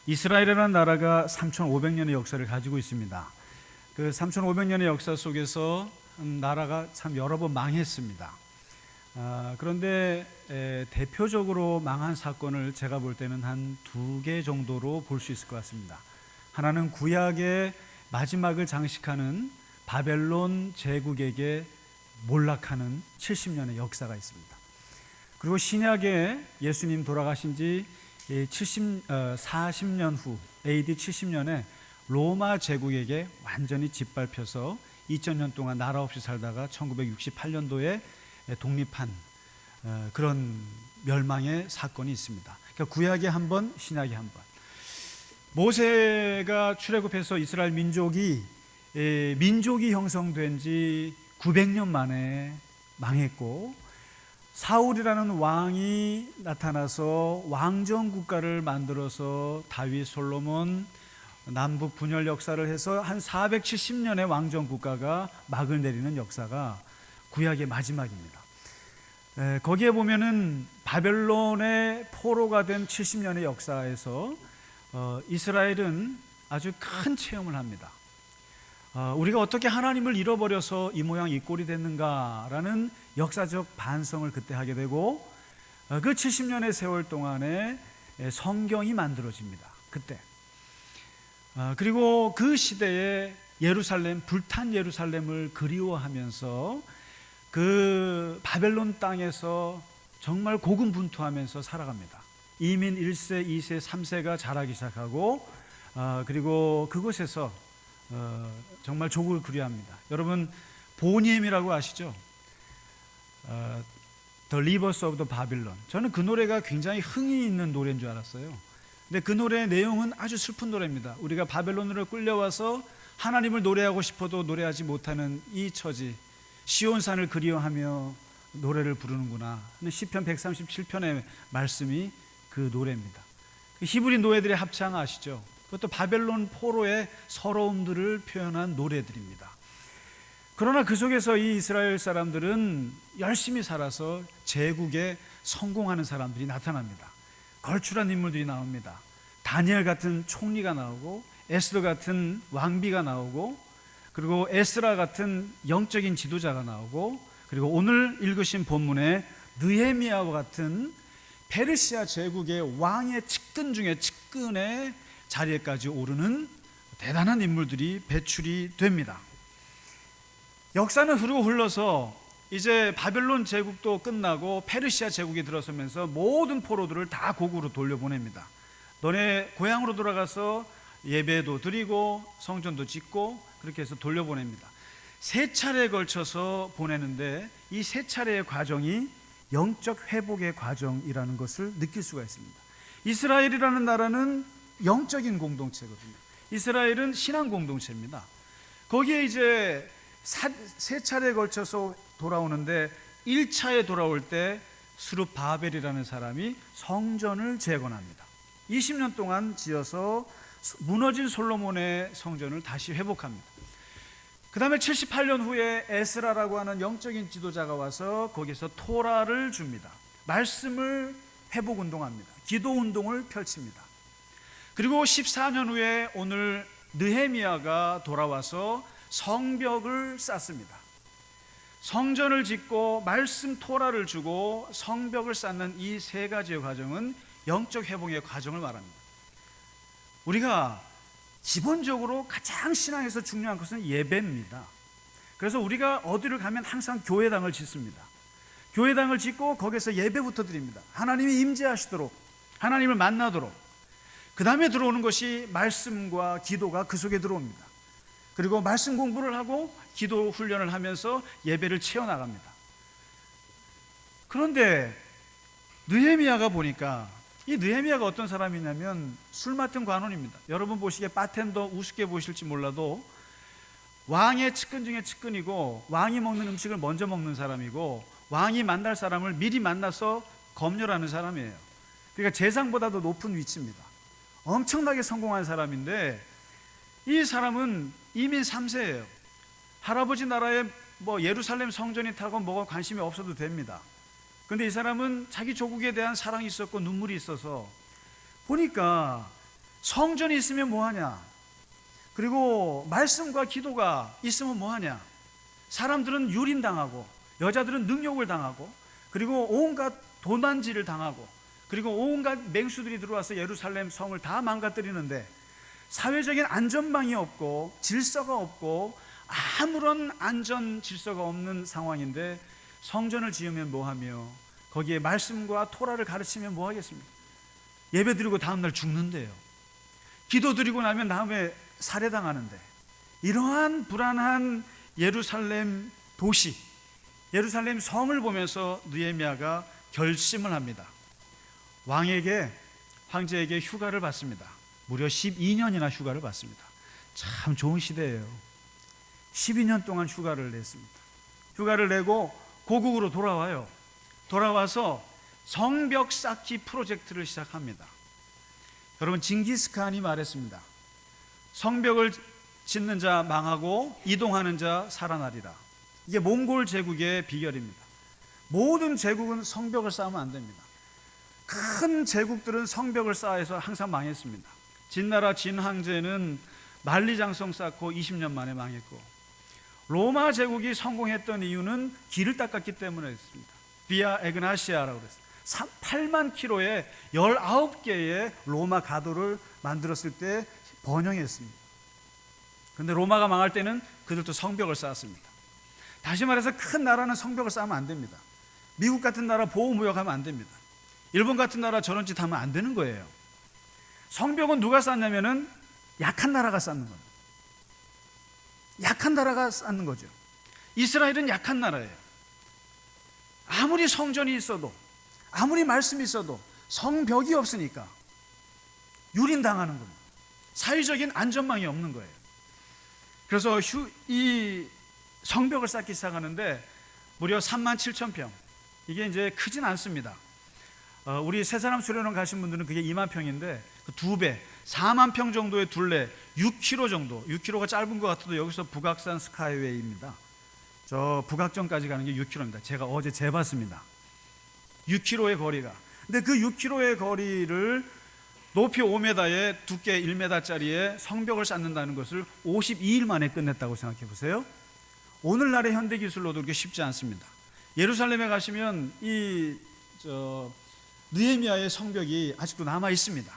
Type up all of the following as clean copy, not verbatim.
이스라엘이라는 나라가 3,500년의 역사를 가지고 있습니다. 그 3,500년의 역사 속에서 나라가 참 여러 번 망했습니다. 그런데 대표적으로 망한 사건을 제가 볼 때는 한 2개 정도로 볼 수 있을 것 같습니다. 하나는 구약의 마지막을 장식하는 바벨론 제국에게 몰락하는 70년의 역사가 있습니다. 그리고 신약에 예수님 돌아가신 지 40년 후 AD 70년에 로마 제국에게 완전히 짓밟혀서 2000년 동안 나라 없이 살다가 1968년도에 독립한 그런 멸망의 사건이 있습니다. 그러니까 구약에 한 번, 신약에 한 번. 모세가 출애굽해서 이스라엘 민족이 형성된 지 900년 만에 망했고, 사울이라는 왕이 나타나서 왕정 국가를 만들어서 다윗, 솔로몬, 남북 분열 역사를 해서 한 470년의 왕정 국가가 막을 내리는 역사가 구약의 마지막입니다. 거기에 보면은 바벨론의 포로가 된 70년의 역사에서 이스라엘은 아주 큰 체험을 합니다. 우리가 어떻게 하나님을 잃어버려서 이 모양 이 꼴이 됐는가라는 역사적 반성을 그때 하게 되고, 그 70년의 세월 동안에 성경이 만들어집니다. 그때. 그리고 그 시대에 예루살렘, 불탄 예루살렘을 그리워하면서 그 바벨론 땅에서 정말 고군분투하면서 살아갑니다. 이민 1세, 2세, 3세가 자라기 시작하고, 그리고 그곳에서 정말 조국을 그리워합니다. 여러분 보니엠이라고 아시죠? The Rivers of the Babylon. 저는 그 노래가 굉장히 흥이 있는 노래인 줄 알았어요. 근데 그 노래의 내용은 아주 슬픈 노래입니다. 우리가 바벨론으로 끌려와서 하나님을 노래하고 싶어도 노래하지 못하는 이 처지, 시온산을 그리워하며 노래를 부르는구나. 시편 137편의 말씀이 그 노래입니다. 히브리 노예들의 합창 아시죠? 그것도 바벨론 포로의 서러움들을 표현한 노래들입니다. 그러나 그 속에서 이 이스라엘 사람들은 열심히 살아서 제국에 성공하는 사람들이 나타납니다. 걸출한 인물들이 나옵니다. 다니엘 같은 총리가 나오고, 에스더 같은 왕비가 나오고, 그리고 에스라 같은 영적인 지도자가 나오고, 그리고 오늘 읽으신 본문에 느헤미야와 같은 페르시아 제국의 왕의 측근 중에 측근의 자리에까지 오르는 대단한 인물들이 배출이 됩니다. 역사는 흐르고 흘러서 이제 바벨론 제국도 끝나고 페르시아 제국이 들어서면서 모든 포로들을 다 고국으로 돌려보냅니다. 너네 고향으로 돌아가서 예배도 드리고 성전도 짓고, 그렇게 해서 돌려보냅니다. 3차례에 걸쳐서 보내는데 이 3차례의 과정이 영적 회복의 과정이라는 것을 느낄 수가 있습니다. 이스라엘이라는 나라는 영적인 공동체거든요. 이스라엘은 신앙 공동체입니다. 거기에 이제 3차례에 걸쳐서 돌아오는데 1차에 돌아올 때 스룹바벨이라는 사람이 성전을 재건합니다. 20년 동안 지어서 무너진 솔로몬의 성전을 다시 회복합니다. 그 다음에 78년 후에 에스라라고 하는 영적인 지도자가 와서 거기서 토라를 줍니다. 말씀을 회복운동합니다. 기도운동을 펼칩니다. 그리고 14년 후에 오늘 느헤미야가 돌아와서 성벽을 쌓습니다. 성전을 짓고 말씀 토라를 주고 성벽을 쌓는 이 3가지의 과정은 영적 회복의 과정을 말합니다. 우리가 기본적으로 가장 신앙에서 중요한 것은 예배입니다. 그래서 우리가 어디를 가면 항상 교회당을 짓습니다. 교회당을 짓고 거기서 예배부터 드립니다. 하나님이 임재하시도록, 하나님을 만나도록. 그 다음에 들어오는 것이 말씀과 기도가 그 속에 들어옵니다. 그리고 말씀 공부를 하고 기도 훈련을 하면서 예배를 채워나갑니다. 그런데 느헤미야가 보니까, 이 느헤미야가 어떤 사람이냐면 술 맡은 관원입니다. 여러분 보시기에 바텐더 우습게 보실지 몰라도 왕의 측근 중에 측근이고, 왕이 먹는 음식을 먼저 먹는 사람이고, 왕이 만날 사람을 미리 만나서 검열하는 사람이에요. 그러니까 재상보다도 높은 위치입니다. 엄청나게 성공한 사람인데, 이 사람은 이민 3세예요. 할아버지 나라에 예루살렘 성전이 타고 뭐가 관심이 없어도 됩니다. 그런데 이 사람은 자기 조국에 대한 사랑이 있었고 눈물이 있어서 보니까 성전이 있으면 뭐하냐? 그리고 말씀과 기도가 있으면 뭐하냐? 사람들은 유린당하고 여자들은 능욕을 당하고 그리고 온갖 도난질을 당하고 그리고 온갖 맹수들이 들어와서 예루살렘 성을 다 망가뜨리는데 사회적인 안전망이 없고 질서가 없고 아무런 안전 질서가 없는 상황인데 성전을 지으면 뭐하며 거기에 말씀과 토라를 가르치면 뭐하겠습니까? 예배 드리고 다음날 죽는데요. 기도 드리고 나면 다음에 살해당하는데 이러한 불안한 예루살렘 도시, 예루살렘 성을 보면서 느헤미야가 결심을 합니다. 황제에게 휴가를 받습니다. 무려 12년이나 휴가를 받습니다. 참 좋은 시대예요. 12년 동안 휴가를 냈습니다. 휴가를 내고 고국으로 돌아와요. 돌아와서 성벽 쌓기 프로젝트를 시작합니다. 여러분, 징기스칸이 말했습니다. 성벽을 짓는 자 망하고 이동하는 자 살아나리라. 이게 몽골 제국의 비결입니다. 모든 제국은 성벽을 쌓으면 안 됩니다. 큰 제국들은 성벽을 쌓아서 항상 망했습니다. 진나라 진황제는 만리장성 쌓고 20년 만에 망했고, 로마 제국이 성공했던 이유는 길을 닦았기 때문이었습니다. 비아 에그나시아라고 그랬어요. 8만 킬로에 19개의 로마 가도를 만들었을 때 번영했습니다. 그런데 로마가 망할 때는 그들도 성벽을 쌓았습니다. 다시 말해서 큰 나라는 성벽을 쌓으면 안 됩니다. 미국 같은 나라 보호무역하면 안 됩니다. 일본 같은 나라 저런 짓 하면 안 되는 거예요. 성벽은 누가 쌓냐면은 약한 나라가 쌓는 거예요. 약한 나라가 쌓는 거죠. 이스라엘은 약한 나라예요. 아무리 성전이 있어도 아무리 말씀이 있어도 성벽이 없으니까 유린당하는 겁니다. 사회적인 안전망이 없는 거예요. 그래서 이 성벽을 쌓기 시작하는데 무려 37,000평. 이게 이제 크진 않습니다. 우리 세사람 수련원 가신 분들은 그게 2만 평인데 그 2배, 4만 평 정도의 둘레, 6km 정도. 6km가 짧은 것 같아도 여기서 북악산 스카이웨이입니다. 저 북악정까지 가는 게 6km입니다. 제가 어제 재봤습니다. 6km의 거리가. 근데 그 6km의 거리를 높이 5m에 두께 1m짜리의 성벽을 쌓는다는 것을 52일 만에 끝냈다고 생각해 보세요. 오늘날의 현대기술로도 그렇게 쉽지 않습니다. 예루살렘에 가시면 느헤미야의 성벽이 아직도 남아 있습니다.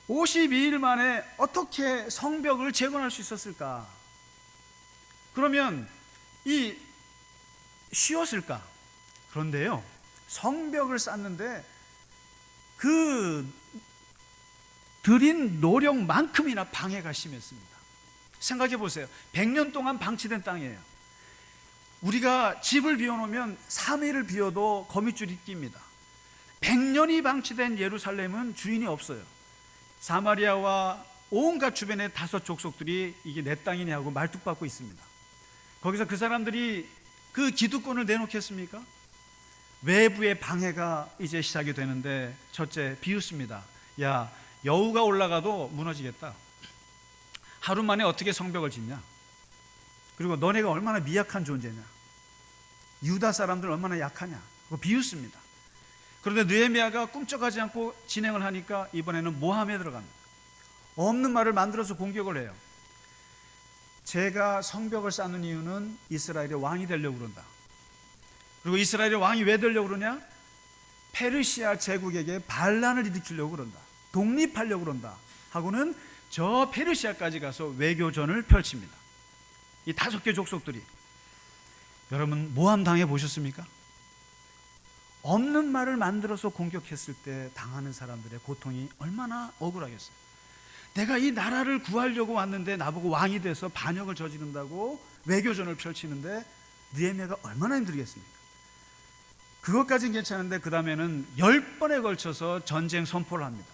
52일 만에 어떻게 성벽을 재건할 수 있었을까? 그러면 쉬웠을까? 그런데요, 성벽을 쌓는데 그 들인 노력만큼이나 방해가 심했습니다. 생각해 보세요. 100년 동안 방치된 땅이에요. 우리가 집을 비워놓으면 3일을 비워도 거미줄이 낍니다. 100년이 방치된 예루살렘은 주인이 없어요. 사마리아와 온갖 주변의 5 족속들이 이게 내 땅이냐 하고 말뚝박고 있습니다. 거기서 그 사람들이 그 기득권을 내놓겠습니까? 외부의 방해가 이제 시작이 되는데 첫째, 비웃습니다. 야, 여우가 올라가도 무너지겠다. 하루 만에 어떻게 성벽을 짓냐? 그리고 너네가 얼마나 미약한 존재냐? 유다 사람들 얼마나 약하냐? 그거 비웃습니다. 그런데 느헤미야가 꿈쩍하지 않고 진행을 하니까 이번에는 모함에 들어갑니다. 없는 말을 만들어서 공격을 해요. 제가 성벽을 쌓는 이유는 이스라엘의 왕이 되려고 그런다. 그리고 이스라엘의 왕이 왜 되려고 그러냐? 페르시아 제국에게 반란을 일으키려고 그런다. 독립하려고 그런다 하고는 저 페르시아까지 가서 외교전을 펼칩니다. 이 5개 족속들이. 여러분, 모함 당해 보셨습니까? 없는 말을 만들어서 공격했을 때 당하는 사람들의 고통이 얼마나 억울하겠어요. 내가 이 나라를 구하려고 왔는데 나보고 왕이 돼서 반역을 저지른다고 외교전을 펼치는데 느헤미야가 얼마나 힘들겠습니까? 그것까지는 괜찮은데 그 다음에는 10번에 걸쳐서 전쟁 선포를 합니다.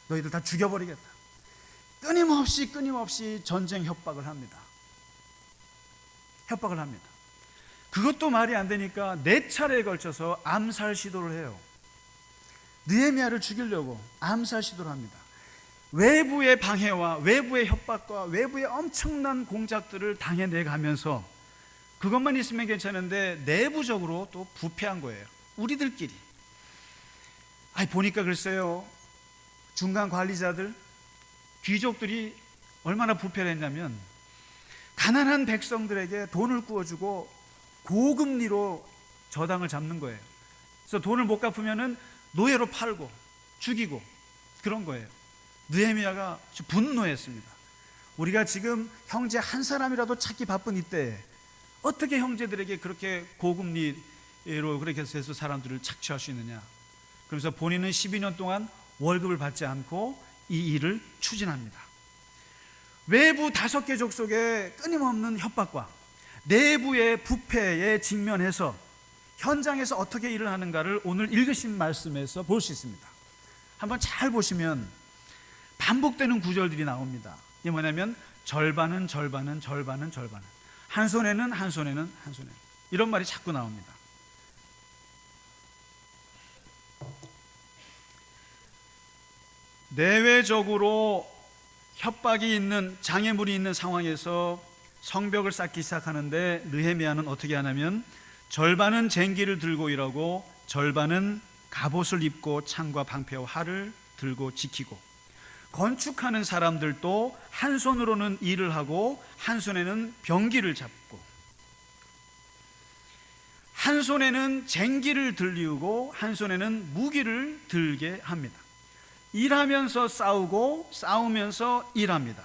너희들 다 죽여버리겠다. 끊임없이 전쟁 협박을 합니다. 협박을 합니다. 그것도 말이 안 되니까 4차례에 걸쳐서 암살 시도를 해요. 느헤미야를 죽이려고 암살 시도를 합니다. 외부의 방해와 외부의 협박과 외부의 엄청난 공작들을 당해내가면서 그것만 있으면 괜찮은데 내부적으로 또 부패한 거예요. 우리들끼리. 보니까 글쎄요, 중간 관리자들, 귀족들이 얼마나 부패했냐면 가난한 백성들에게 돈을 구워주고 고금리로 저당을 잡는 거예요. 그래서 돈을 못 갚으면은 노예로 팔고 죽이고 그런 거예요. 느헤미야가 분노했습니다. 우리가 지금 형제 한 사람이라도 찾기 바쁜 이때에 어떻게 형제들에게 그렇게 고금리로 그렇게 해서 사람들을 착취할 수 있느냐. 그래서 본인은 12년 동안 월급을 받지 않고 이 일을 추진합니다. 외부 5개 족속의 끊임없는 협박과 내부의 부패에 직면해서 현장에서 어떻게 일을 하는가를 오늘 읽으신 말씀에서 볼 수 있습니다. 한번 잘 보시면 반복되는 구절들이 나옵니다. 이게 뭐냐면 절반은 한 손에는 이런 말이 자꾸 나옵니다. 내외적으로 협박이 있는, 장애물이 있는 상황에서 성벽을 쌓기 시작하는데 느헤미야는 어떻게 하냐면 절반은 쟁기를 들고 일하고 절반은 갑옷을 입고 창과 방패와 활을 들고 지키고, 건축하는 사람들도 한 손으로는 일을 하고 한 손에는 병기를 잡고 한 손에는 쟁기를 들리우고 한 손에는 무기를 들게 합니다. 일하면서 싸우고 싸우면서 일합니다.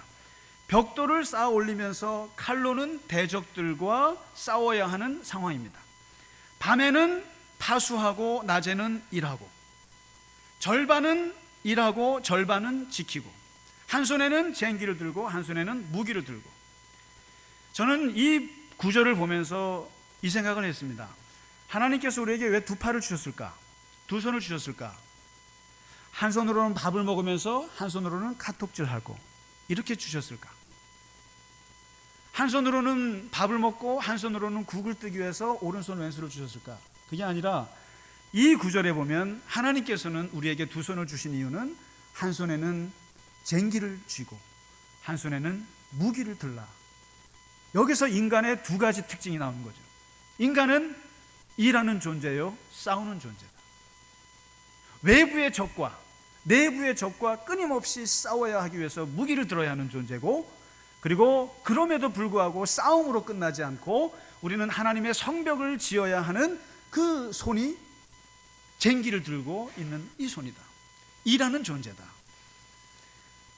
벽돌을 쌓아 올리면서 칼로는 대적들과 싸워야 하는 상황입니다. 밤에는 파수하고 낮에는 일하고, 절반은 일하고 절반은 지키고, 한 손에는 쟁기를 들고 한 손에는 무기를 들고. 저는 이 구절을 보면서 이 생각을 했습니다. 하나님께서 우리에게 왜 2팔을 주셨을까? 2손을 주셨을까? 한 손으로는 밥을 먹으면서 한 손으로는 카톡질하고 이렇게 주셨을까? 한 손으로는 밥을 먹고 한 손으로는 국을 뜨기 위해서 오른손 왼손을 주셨을까? 그게 아니라 이 구절에 보면 하나님께서는 우리에게 2손을 주신 이유는 한 손에는 쟁기를 쥐고 한 손에는 무기를 들라. 여기서 인간의 2가지 특징이 나오는 거죠. 인간은 일하는 존재요, 싸우는 존재다. 외부의 적과 내부의 적과 끊임없이 싸워야 하기 위해서 무기를 들어야 하는 존재고, 그리고 그럼에도 불구하고 싸움으로 끝나지 않고 우리는 하나님의 성벽을 지어야 하는 그 손이 쟁기를 들고 있는 이 손이다. 일하는 존재다.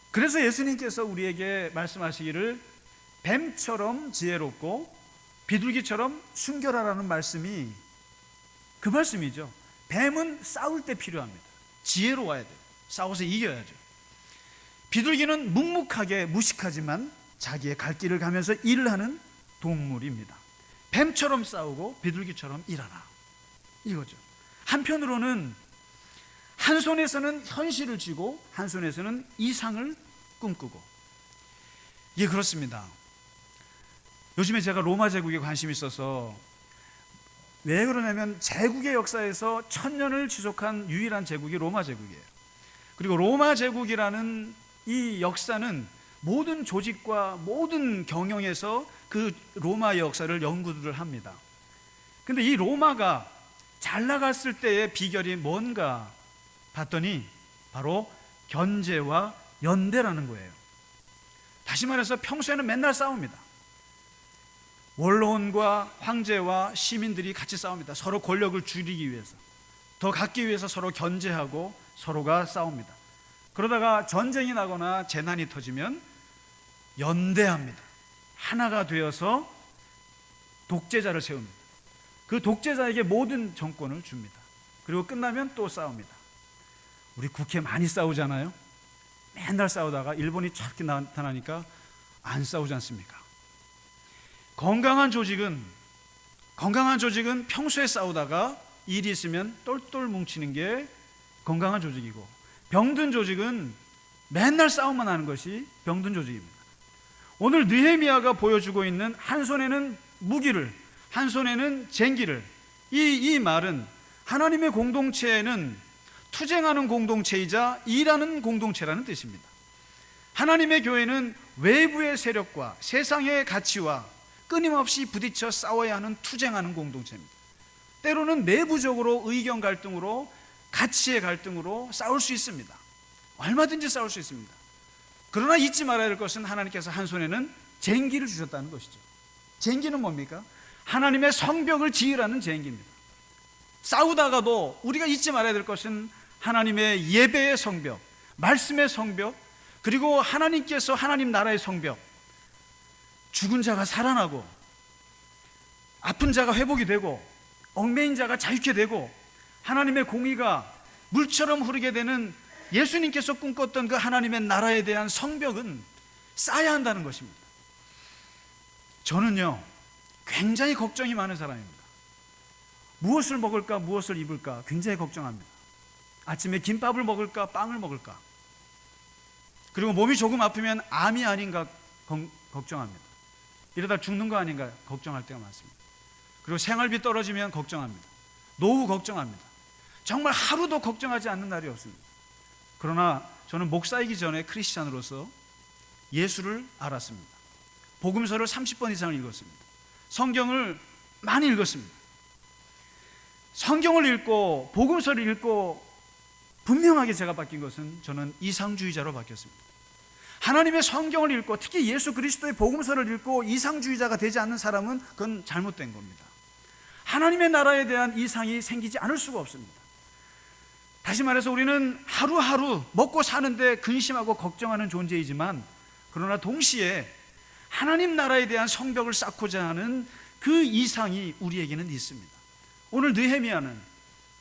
그래서 예수님께서 우리에게 말씀하시기를 뱀처럼 지혜롭고 비둘기처럼 순결하라는 말씀이 그 말씀이죠. 뱀은 싸울 때 필요합니다. 지혜로워야 돼요. 싸워서 이겨야죠. 비둘기는 묵묵하게 무식하지만 자기의 갈 길을 가면서 일을 하는 동물입니다. 뱀처럼 싸우고 비둘기처럼 일하라, 이거죠. 한편으로는 한 손에서는 현실을 쥐고 한 손에서는 이상을 꿈꾸고. 이게 그렇습니다. 요즘에 제가 로마 제국에 관심이 있어서, 왜 그러냐면 제국의 역사에서 1000년을 지속한 유일한 제국이 로마 제국이에요. 그리고 로마 제국이라는 이 역사는 모든 조직과 모든 경영에서 그 로마의 역사를 연구를 합니다. 근데 이 로마가 잘 나갔을 때의 비결이 뭔가 봤더니 바로 견제와 연대라는 거예요. 다시 말해서 평소에는 맨날 싸웁니다. 원로원과 황제와 시민들이 같이 싸웁니다. 서로 권력을 줄이기 위해서, 더 갖기 위해서 서로 견제하고 서로가 싸웁니다. 그러다가 전쟁이 나거나 재난이 터지면 연대합니다. 하나가 되어서 독재자를 세웁니다. 그 독재자에게 모든 정권을 줍니다. 그리고 끝나면 또 싸웁니다. 우리 국회 많이 싸우잖아요. 맨날 싸우다가 일본이 착 나타나니까 안 싸우지 않습니까? 건강한 조직은 평소에 싸우다가 일이 있으면 똘똘 뭉치는 게 건강한 조직이고, 병든 조직은 맨날 싸움만 하는 것이 병든 조직입니다. 오늘 느헤미야가 보여주고 있는 한 손에는 무기를, 한 손에는 쟁기를, 이 말은 하나님의 공동체는 투쟁하는 공동체이자 일하는 공동체라는 뜻입니다. 하나님의 교회는 외부의 세력과 세상의 가치와 끊임없이 부딪혀 싸워야 하는 투쟁하는 공동체입니다. 때로는 내부적으로 의견 갈등으로, 가치의 갈등으로 싸울 수 있습니다. 얼마든지 싸울 수 있습니다. 그러나 잊지 말아야 할 것은 하나님께서 한 손에는 쟁기를 주셨다는 것이죠. 쟁기는 뭡니까? 하나님의 성벽을 지으라는 쟁기입니다. 싸우다가도 우리가 잊지 말아야 될 것은 하나님의 예배의 성벽, 말씀의 성벽, 그리고 하나님께서 하나님 나라의 성벽, 죽은 자가 살아나고 아픈 자가 회복이 되고 얽매인 자가 자유케 되고 하나님의 공의가 물처럼 흐르게 되는 예수님께서 꿈꿨던 그 하나님의 나라에 대한 성벽은 쌓아야 한다는 것입니다. 저는요, 굉장히 걱정이 많은 사람입니다. 무엇을 먹을까, 무엇을 입을까 굉장히 걱정합니다. 아침에 김밥을 먹을까, 빵을 먹을까, 그리고 몸이 조금 아프면 암이 아닌가 걱정합니다. 이러다 죽는 거 아닌가 걱정할 때가 많습니다. 그리고 생활비 떨어지면 걱정합니다. 노후 걱정합니다. 정말 하루도 걱정하지 않는 날이 없습니다. 그러나 저는 목사이기 전에 크리스찬으로서 예수를 알았습니다. 복음서를 30번 이상을 읽었습니다. 성경을 많이 읽었습니다. 성경을 읽고 복음서를 읽고 분명하게 제가 바뀐 것은 저는 이상주의자로 바뀌었습니다. 하나님의 성경을 읽고 특히 예수 그리스도의 복음서를 읽고 이상주의자가 되지 않는 사람은 그건 잘못된 겁니다. 하나님의 나라에 대한 이상이 생기지 않을 수가 없습니다. 다시 말해서 우리는 하루하루 먹고 사는데 근심하고 걱정하는 존재이지만, 그러나 동시에 하나님 나라에 대한 성벽을 쌓고자 하는 그 이상이 우리에게는 있습니다. 오늘 느헤미야는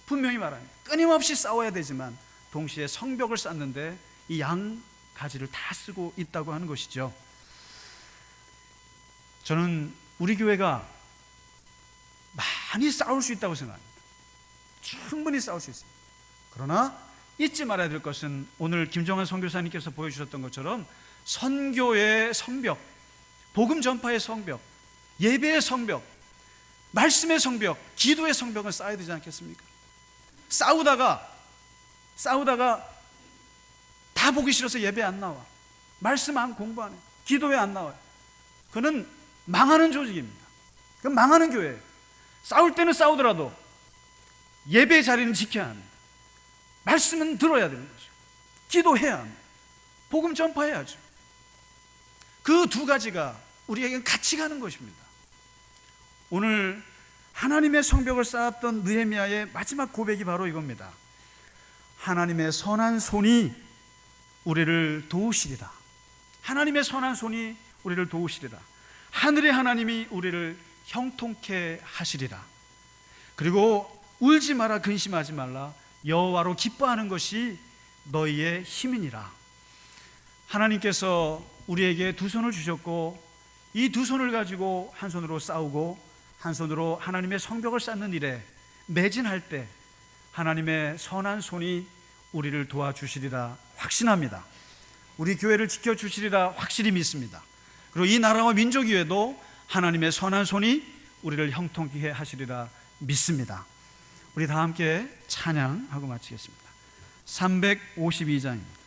분명히 말합니다. 끊임없이 싸워야 되지만 동시에 성벽을 쌓는데 이 양 가지를 다 쓰고 있다고 하는 것이죠. 저는 우리 교회가 많이 싸울 수 있다고 생각합니다. 충분히 싸울 수 있습니다. 그러나 잊지 말아야 될 것은 오늘 김정환 선교사님께서 보여주셨던 것처럼 선교의 성벽, 복음 전파의 성벽, 예배의 성벽, 말씀의 성벽, 기도의 성벽은 쌓아야 되지 않겠습니까? 싸우다가 다 보기 싫어서 예배 안 나와, 말씀 안 공부 안 해, 기도회 안 나와요. 그는 망하는 조직입니다. 그건 망하는 교회예요. 싸울 때는 싸우더라도 예배 자리는 지켜야 합니다. 말씀은 들어야 되는 거죠. 기도해야 합니다. 복음 전파해야죠. 그 두 가지가 우리에게는 같이 가는 것입니다. 오늘 하나님의 성벽을 쌓았던 느헤미야의 마지막 고백이 바로 이겁니다. 하나님의 선한 손이 우리를 도우시리라. 하나님의 선한 손이 우리를 도우시리라. 하늘의 하나님이 우리를 형통케 하시리라. 그리고 울지 마라, 근심하지 말라. 여호와로 기뻐하는 것이 너희의 힘이니라. 하나님께서 우리에게 두 손을 주셨고 이 두 손을 가지고 한 손으로 싸우고 한 손으로 하나님의 성벽을 쌓는 일에 매진할 때 하나님의 선한 손이 우리를 도와주시리라 확신합니다. 우리 교회를 지켜주시리라 확실히 믿습니다. 그리고 이 나라와 민족 위에도 하나님의 선한 손이 우리를 형통케 하시리라 믿습니다. 우리 다 함께 찬양하고 마치겠습니다. 352장입니다.